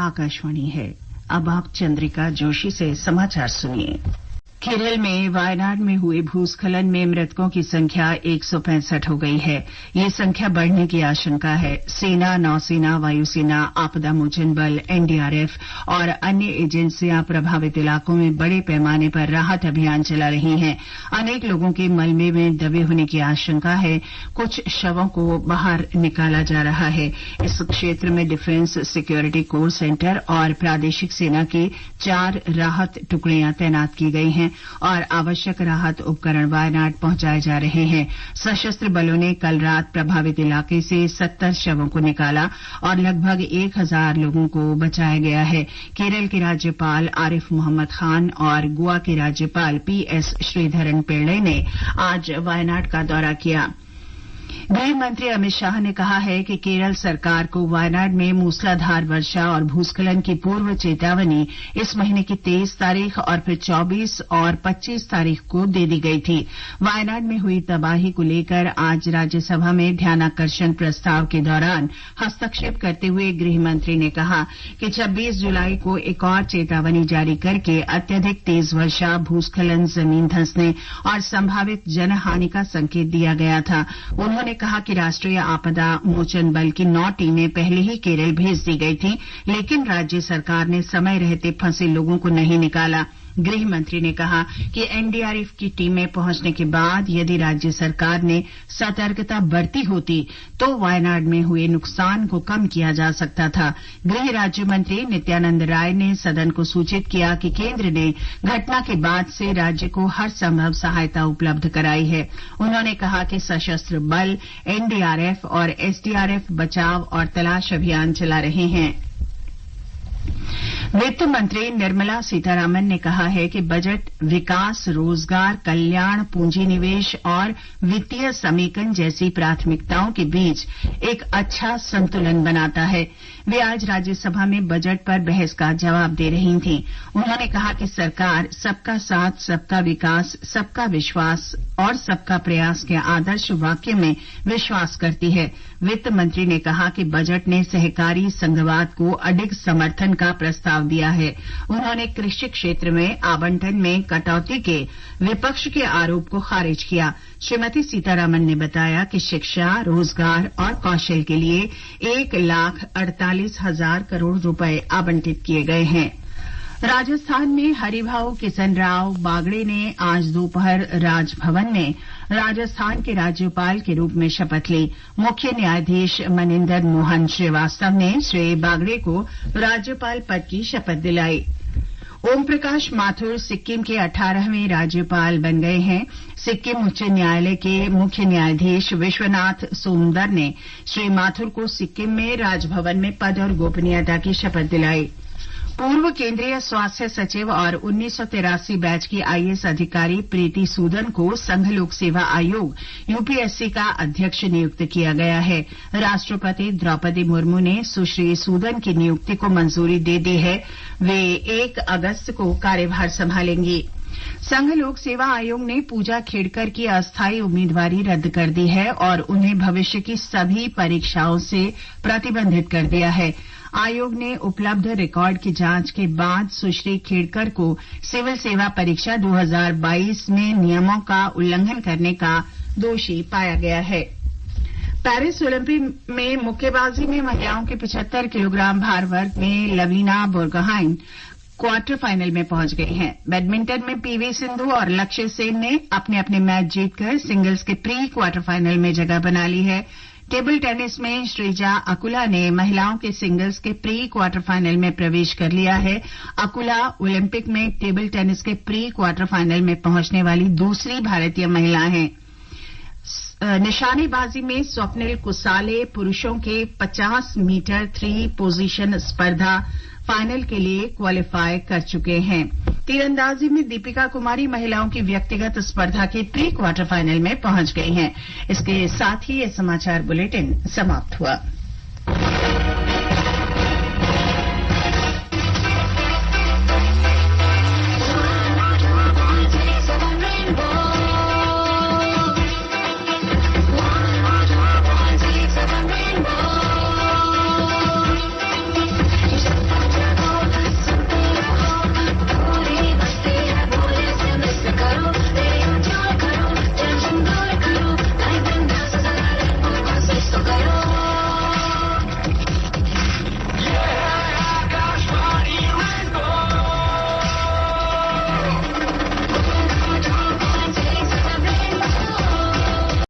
आकाशवाणी है। अब आप चंद्रिका जोशी से समाचार सुनिए। केरल में वायनाड में हुए भूस्खलन में मृतकों की संख्या 165 हो गई है। ये संख्या बढ़ने की आशंका है। सेना, नौसेना, वायुसेना, आपदा मोचन बल, एनडीआरएफ और अन्य एजेंसियां प्रभावित इलाकों में बड़े पैमाने पर राहत अभियान चला रही हैं। अनेक लोगों के मलबे में दबे होने की आशंका है। कुछ शवों को बाहर निकाला जा रहा है। इस क्षेत्र में डिफेंस सिक्योरिटी कोर सेंटर और प्रादेशिक सेना की 4 राहत टुकड़ियां तैनात की गई हैं और आवश्यक राहत उपकरण वायनाड पहुंचाए जा रहे हैं। सशस्त्र बलों ने कल रात प्रभावित इलाके से 70 शवों को निकाला और लगभग 1000 लोगों को बचाया गया है। केरल के राज्यपाल आरिफ मोहम्मद खान और गोवा के राज्यपाल पीएस श्रीधरन पिल्लई ने आज वायनाड का दौरा किया। गृह मंत्री अमित शाह ने कहा है कि केरल सरकार को वायनाड में मूसलाधार वर्षा और भूस्खलन की पूर्व चेतावनी इस महीने की 23 तारीख और फिर 24 और 25 तारीख को दे दी गई थी। वायनाड में हुई तबाही को लेकर आज राज्यसभा में ध्यानाकर्षण प्रस्ताव के दौरान हस्तक्षेप करते हुए गृह मंत्री ने कहा कि 26 जुलाई को एक और चेतावनी जारी करके अत्यधिक तेज वर्षा, भूस्खलन, जमीन धंसने और संभावित जनहानि का संकेत दिया गया था। उन्होंने कहा कि राष्ट्रीय आपदा मोचन बल की 9 टीमें पहले ही केरल भेज दी गई थीं, लेकिन राज्य सरकार ने समय रहते फंसे लोगों को नहीं निकाला। गृह मंत्री ने कहा कि एनडीआरएफ की टीमें पहुंचने के बाद यदि राज्य सरकार ने सतर्कता बरती होती तो वायनाड में हुए नुकसान को कम किया जा सकता था। गृह राज्य मंत्री नित्यानंद राय ने सदन को सूचित किया कि केंद्र ने घटना के बाद से राज्य को हर संभव सहायता उपलब्ध कराई है। उन्होंने कहा कि सशस्त्र बल, एनडीआरएफ और एसडीआरएफ बचाव और तलाश अभियान चला रहे हैं। वित्त मंत्री निर्मला सीतारामन ने कहा है कि बजट विकास, रोजगार, कल्याण, पूंजी निवेश और वित्तीय समेकन जैसी प्राथमिकताओं के बीच एक अच्छा संतुलन बनाता है। वे आज राज्यसभा में बजट पर बहस का जवाब दे रही थीं। उन्होंने कहा कि सरकार सबका साथ, सबका विकास, सबका विश्वास और सबका प्रयास के आदर्श वाक्य में विश्वास करती है। वित्त मंत्री ने कहा कि बजट ने सहकारी संघवाद को अडिग समर्थन का प्रस्ताव दिया है। उन्होंने कृषि क्षेत्र में आवंटन में कटौती के विपक्ष के आरोप को खारिज किया। श्रीमती सीतारामन ने बताया कि शिक्षा, रोजगार और कौशल के लिए 1,48,000 करोड़ रुपए आवंटित किए गए हैं। राजस्थान में हरिभाऊ किशन राव बागड़े ने आज दोपहर राजभवन में राजस्थान के राज्यपाल के रूप में शपथ ली। मुख्य न्यायाधीश मनिंदर मोहन श्रीवास्तव ने श्री बागड़े को राज्यपाल पद की शपथ दिलाई। ओम प्रकाश माथुर सिक्किम के 18वें राज्यपाल बन गए हैं। सिक्किम उच्च न्यायालय के मुख्य न्यायाधीश विश्वनाथ सोमदर ने श्री माथुर को सिक्किम में राजभवन में पद और गोपनीयता की शपथ दिलाई। पूर्व केंद्रीय स्वास्थ्य सचिव और 1983 बैच की आईएएस अधिकारी प्रीति सूदन को संघ लोक सेवा आयोग यूपीएससी का अध्यक्ष नियुक्त किया गया है। राष्ट्रपति द्रौपदी मुर्मू ने सुश्री सूदन की नियुक्ति को मंजूरी दे दी है। वे 1 अगस्त को कार्यभार संभालेंगी। संघ लोक सेवा आयोग ने पूजा खेड़कर की अस्थायी उम्मीदवारी रद्द कर दी है और उन्हें भविष्य की सभी परीक्षाओं से प्रतिबंधित कर दिया है। आयोग ने उपलब्ध रिकॉर्ड की जांच के बाद सुश्री खेड़कर को सिविल सेवा परीक्षा 2022 में नियमों का उल्लंघन करने का दोषी पाया गया है। पेरिस ओलंपिक में मुक्केबाजी में महिलाओं के 75 किलोग्राम भार वर्ग में लवीना बोर्गोहाइन क्वार्टर फाइनल में पहुंच गई हैं। बैडमिंटन में पीवी सिंधु और लक्ष्य सेन ने अपने अपने मैच जीतकर सिंगल्स के प्री क्वार्टर फाइनल में जगह बना ली है। टेबल टेनिस में श्रीजा अकुला ने महिलाओं के सिंगल्स के प्री क्वार्टर फाइनल में प्रवेश कर लिया है। अकुला ओलंपिक में टेबल टेनिस के प्री क्वार्टर फाइनल में पहुंचने वाली दूसरी भारतीय महिला हैं। निशानेबाजी में स्वप्निल कुसाले पुरुषों के 50 मीटर 3 पोजीशन स्पर्धा फाइनल के लिए क्वालिफाई कर चुके हैं। तीरंदाजी में दीपिका कुमारी महिलाओं की व्यक्तिगत स्पर्धा के प्री क्वार्टर फाइनल में पहुंच गई हैं। इसके साथ ही ये समाचार बुलेटिन समाप्त हुआ।